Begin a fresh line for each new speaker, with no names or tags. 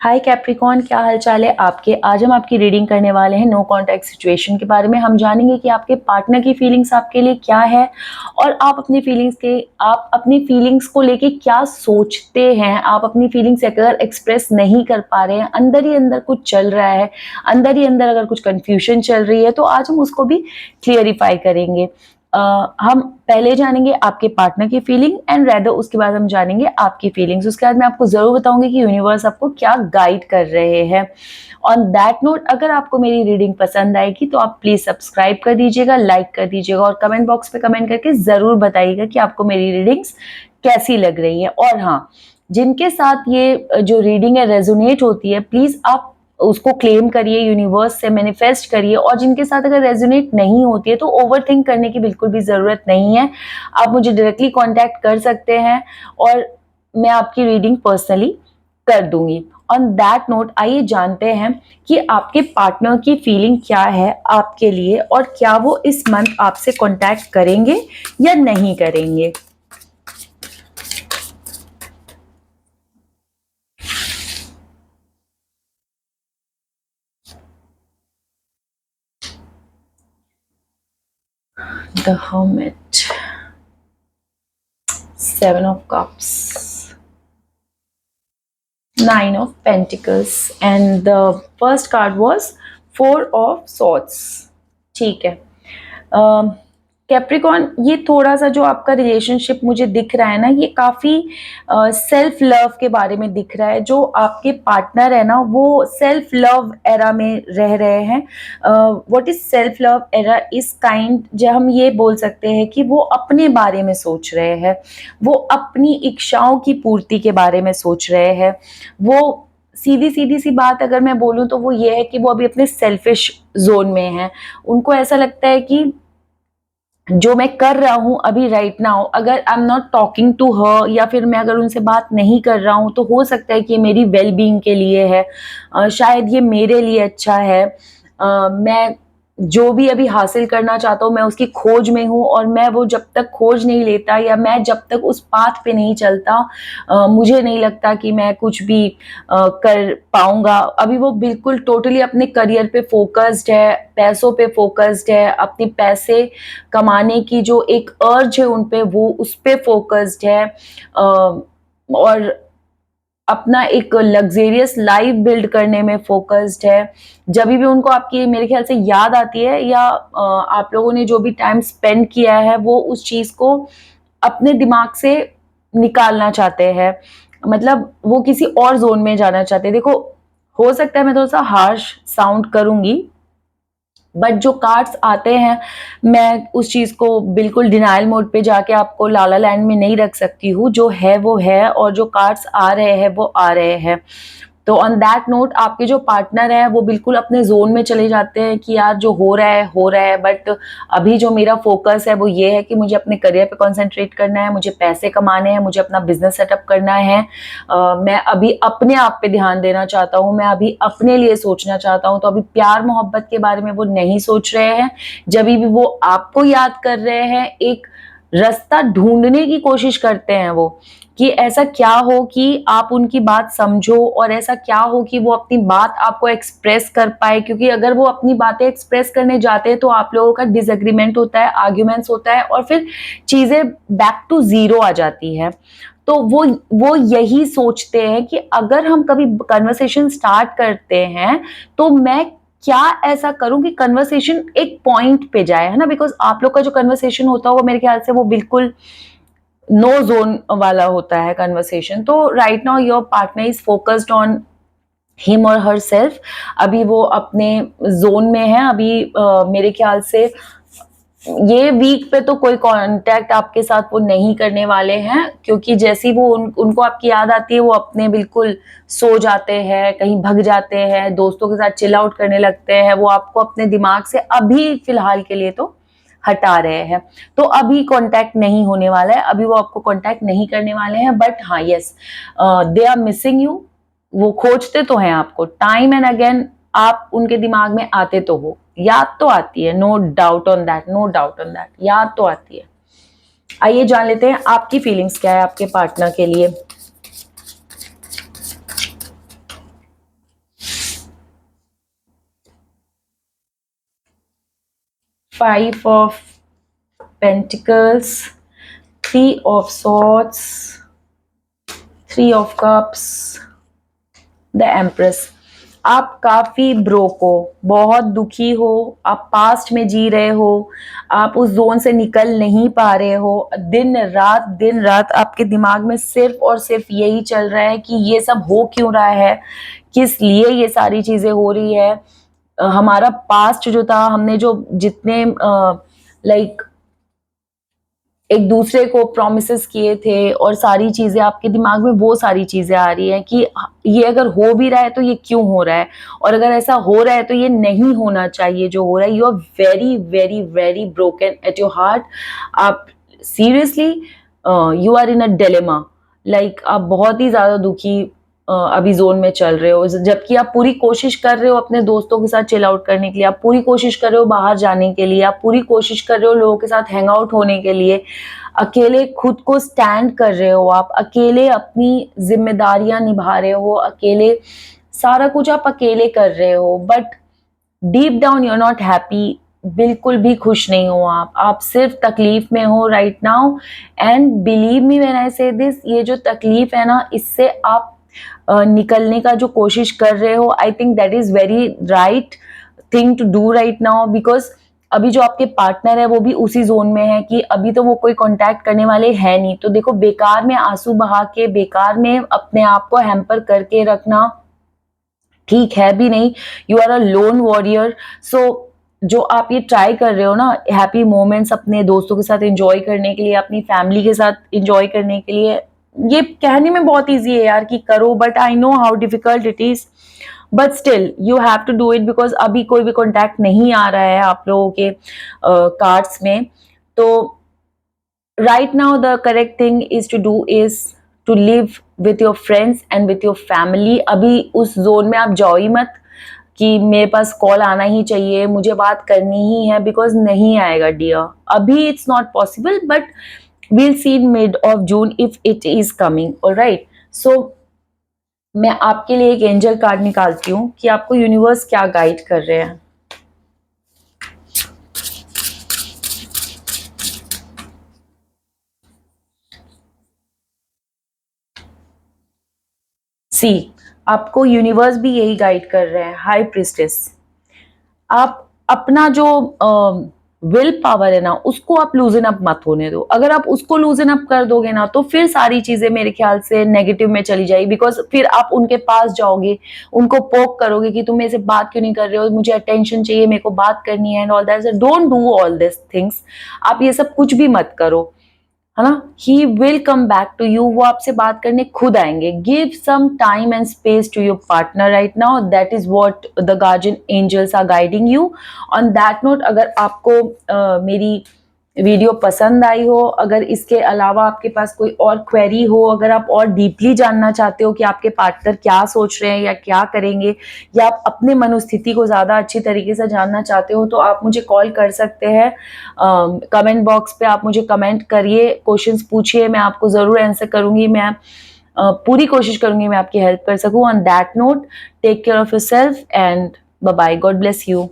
हाय Capricorn, क्या हाल चाल है आपके। आज हम आपकी रीडिंग करने वाले हैं नो कॉन्टैक्ट सिचुएशन के बारे में। हम जानेंगे कि आपके पार्टनर की फीलिंग्स आपके लिए क्या है और आप अपनी फीलिंग्स को लेके क्या सोचते हैं। आप अपनी फीलिंग्स अगर एक्सप्रेस नहीं कर पा रहे हैं, अंदर ही अंदर कुछ चल रहा है, अंदर ही अंदर अगर कुछ कंफ्यूजन चल रही है, तो आज हम उसको भी क्लियरिफाई करेंगे। हम पहले जानेंगे आपके पार्टनर की फीलिंग एंड रेदर उसके बाद हम जानेंगे आपकी फीलिंग्स। उसके बाद मैं आपको जरूर बताऊंगी कि यूनिवर्स आपको क्या गाइड कर रहे हैं। ऑन दैट नोट, अगर आपको मेरी रीडिंग पसंद आएगी तो आप प्लीज सब्सक्राइब कर दीजिएगा, लाइक कर दीजिएगा और कमेंट बॉक्स पे कमेंट करके जरूर बताइएगा कि आपको मेरी रीडिंग्स कैसी लग रही है। और हाँ, जिनके साथ ये जो रीडिंग है रेजोनेट होती है, प्लीज आप उसको क्लेम करिए, यूनिवर्स से मैनिफेस्ट करिए। और जिनके साथ अगर रेजोनेट नहीं होती है तो ओवरथिंक करने की बिल्कुल भी जरूरत नहीं है। आप मुझे डायरेक्टली कांटेक्ट कर सकते हैं और मैं आपकी रीडिंग पर्सनली कर दूंगी। ऑन दैट नोट, आइए जानते हैं कि आपके पार्टनर की फीलिंग क्या है आपके लिए और क्या वो इस मंथ आपसे कांटेक्ट करेंगे या नहीं करेंगे। The hermit, 7 of Cups, 9 of Pentacles and the first card was 4 of Swords। ठीक है कैप्रिकॉर्न, ये थोड़ा सा जो आपका रिलेशनशिप मुझे दिख रहा है ना, ये काफी सेल्फ लव के बारे में दिख रहा है। जो आपके पार्टनर है ना, वो सेल्फ लव एरा में रह रहे हैं। What is self love era इस काइंड, जो हम ये बोल सकते हैं कि वो अपने बारे में सोच रहे हैं, वो अपनी इच्छाओं की पूर्ति के बारे में सोच रहे हैं। वो सीधी सीधी सी बात अगर मैं बोलूं तो वो ये है कि वो अभी अपने सेल्फिश जोन में है। उनको ऐसा लगता है कि जो मैं कर रहा हूँ अभी राइट नाउ, अगर I am not talking to her या फिर मैं अगर उनसे बात नहीं कर रहा हूँ तो हो सकता है कि ये मेरी वेल बीइंग के लिए है, शायद ये मेरे लिए अच्छा है। मैं जो भी अभी हासिल करना चाहता हूँ मैं उसकी खोज में हूँ और मैं वो जब तक खोज नहीं लेता या मैं जब तक उस पाथ पे नहीं चलता, मुझे नहीं लगता कि मैं कुछ भी कर पाऊंगा। अभी वो बिल्कुल टोटली अपने करियर पे फोकस्ड है, पैसों पे फोकस्ड है, अपने पैसे कमाने की जो एक अर्ज है उन पे, वो उस पे फोकस्ड है। और अपना एक लग्जेरियस लाइफ बिल्ड करने में फोकस्ड है। जब भी उनको आपकी मेरे ख्याल से याद आती है या आप लोगों ने जो भी टाइम स्पेंड किया है, वो उस चीज को अपने दिमाग से निकालना चाहते हैं। मतलब वो किसी और जोन में जाना चाहते हैं। देखो, हो सकता है मैं थोड़ा सा हार्श साउंड करूंगी, बट जो कार्ड्स आते हैं, मैं उस चीज को बिल्कुल डिनाइल मोड पे जाके आपको लाला लैंड में नहीं रख सकती हूँ। जो है वो है और जो कार्ड्स आ रहे हैं वो आ रहे हैं। तो ऑन दैट नोट, आपके जो पार्टनर है वो बिल्कुल अपने जोन में चले जाते हैं कि यार जो हो रहा है हो रहा है, बट अभी जो मेरा फोकस है वो ये है कि मुझे अपने करियर पे कंसंट्रेट करना है, मुझे पैसे कमाने हैं, मुझे अपना बिजनेस सेटअप करना है। मैं अभी अपने आप पे ध्यान देना चाहता हूँ, मैं अभी अपने लिए सोचना चाहता हूँ। तो अभी प्यार मोहब्बत के बारे में वो नहीं सोच रहे हैं। जब भी वो आपको याद कर रहे हैं, एक रास्ता ढूंढने की कोशिश करते हैं वो, कि ऐसा क्या हो कि आप उनकी बात समझो और ऐसा क्या हो कि वो अपनी बात आपको एक्सप्रेस कर पाए। क्योंकि अगर वो अपनी बातें एक्सप्रेस करने जाते हैं तो आप लोगों का डिसएग्रीमेंट होता है, आर्ग्यूमेंट्स होता है और फिर चीजें बैक टू जीरो आ जाती है। तो वो यही सोचते हैं कि अगर हम कभी कन्वर्सेशन स्टार्ट करते हैं तो मैं क्या ऐसा करूं कि कन्वर्सेशन एक पॉइंट पे जाए, है ना। बिकॉज आप लोग का जो कन्वर्सेशन होता है वो मेरे ख्याल से वो बिल्कुल नो जोन वाला होता है कन्वर्सेशन। तो right now your partner is focused on him और हर सेल्फ। अभी वो अपने जोन में है। अभी मेरे ख्याल से ये वीक पे तो कोई कांटेक्ट आपके साथ वो नहीं करने वाले हैं, क्योंकि जैसी वो उनको आपकी याद आती है वो अपने बिल्कुल सो जाते हैं, कहीं भग जाते हैं, दोस्तों के साथ चिल आउट करने लगते हैं। वो आपको अपने दिमाग से अभी फिलहाल के लिए तो हटा रहे हैं। तो अभी कांटेक्ट नहीं होने वाला है, अभी वो आपको कांटेक्ट नहीं करने वाले हैं। बट हाँ, yes, they are missing you. वो खोजते तो हैं आपको टाइम एंड अगेन, आप उनके दिमाग में आते तो हो, याद तो आती है, no doubt on that, no doubt on that, याद तो आती है। आइए जान लेते हैं आपकी फीलिंग्स क्या है आपके पार्टनर के लिए। 5 of Pentacles, 3 of Swords, 3 of Cups, the Empress। आप काफी ब्रोक हो, बहुत दुखी हो, आप पास्ट में जी रहे हो, आप उस जोन से निकल नहीं पा रहे हो। दिन रात आपके दिमाग में सिर्फ और सिर्फ यही चल रहा है कि ये सब हो क्यों रहा है, किस लिए ये सारी चीजें हो रही है। हमारा पास्ट जो था, हमने जो जितने लाइक एक दूसरे को प्रॉमिसेस किए थे और सारी चीजें आपके दिमाग में वो सारी चीजें आ रही हैं कि ये अगर हो भी रहा है तो ये क्यों हो रहा है, और अगर ऐसा हो रहा है तो ये नहीं होना चाहिए जो हो रहा है। You are very very very broken at your heart. आप seriously you are in a dilemma, like आप बहुत ही ज्यादा दुखी अभी जोन में चल रहे हो, जबकि आप पूरी कोशिश कर रहे हो अपने दोस्तों के साथ चिल आउट करने के लिए, आप पूरी कोशिश कर रहे हो बाहर जाने के लिए, आप पूरी कोशिश कर रहे हो लोगों के साथ हैंग आउट होने के लिए, अकेले खुद को स्टैंड कर रहे हो, आप अकेले अपनी जिम्मेदारियां निभा रहे हो, अकेले सारा कुछ आप अकेले कर रहे हो, but deep down you are not happy. बिल्कुल भी खुश नहीं हो आप सिर्फ तकलीफ में हो right now. And believe me when I से दिस, ये जो तकलीफ है ना, इससे आप निकलने का जो कोशिश कर रहे हो, I think that is very right thing to do right now. Because अभी जो आपके पार्टनर है वो भी उसी जोन में है कि अभी तो वो कोई कांटेक्ट करने वाले है नहीं। तो देखो, बेकार में आंसू बहा के, बेकार में अपने आप को हैम्पर करके रखना ठीक है भी नहीं। You are a lone warrior. So जो आप ये ट्राई कर रहे हो ना, हैप्पी मोमेंट्स अपने दोस्तों के साथ एंजॉय करने के लिए, अपनी फैमिली के साथ एंजॉय करने के लिए, ये कहने में बहुत इजी है यार कि करो, but I know how difficult it is, but still you have to do it. Because अभी कोई भी कॉन्टैक्ट नहीं आ रहा है आप लोगों के कार्ड्स में। तो right now the correct thing is to do is to live with your friends and with your family। अभी उस जोन में आप जाओ ही मत कि मेरे पास कॉल आना ही चाहिए, मुझे बात करनी ही है, बिकॉज नहीं आएगा डियर। अभी it's not possible, but we'll see in mid of June if it is coming, alright। so मैं आपके लिए एक एंजल कार्ड निकालती हूँ कि आपको यूनिवर्स क्या गाइड कर रहे हैं। सी, आपको यूनिवर्स भी यही गाइड कर रहे हैं, हाई प्रिस्टेस। आप अपना जो विल पावर है ना, उसको आप लूजन अप मत होने दो। अगर आप उसको लूजन अप कर दोगे ना, तो फिर सारी चीजें मेरे ख्याल से नेगेटिव में चली जाएगी। बिकॉज फिर आप उनके पास जाओगे, उनको पोक करोगे कि तुम मेरे से बात क्यों नहीं कर रहे हो, मुझे अटेंशन चाहिए, मेरे को बात करनी है and all that. Don't do all this things. आप ये सब कुछ भी मत करो, है ना। He will come back to you, वो आपसे बात करने खुद आएंगे। Give some time and space to your partner right now, that is what the guardian angels are guiding you. On that note, अगर आपको मेरी वीडियो पसंद आई हो, अगर इसके अलावा आपके पास कोई और क्वेरी हो, अगर आप और डीपली जानना चाहते हो कि आपके पार्टनर क्या सोच रहे हैं या क्या करेंगे, या आप अपने मनोस्थिति को ज़्यादा अच्छी तरीके से जानना चाहते हो, तो आप मुझे कॉल कर सकते हैं। कमेंट बॉक्स पे आप मुझे कमेंट करिए, क्वेश्चंस पूछिए, मैं आपको ज़रूर आंसर करूँगी। मैं पूरी कोशिश करूँगी मैं आपकी हेल्प कर सकूँ। On that note, take care of yourself and bye bye. God bless you.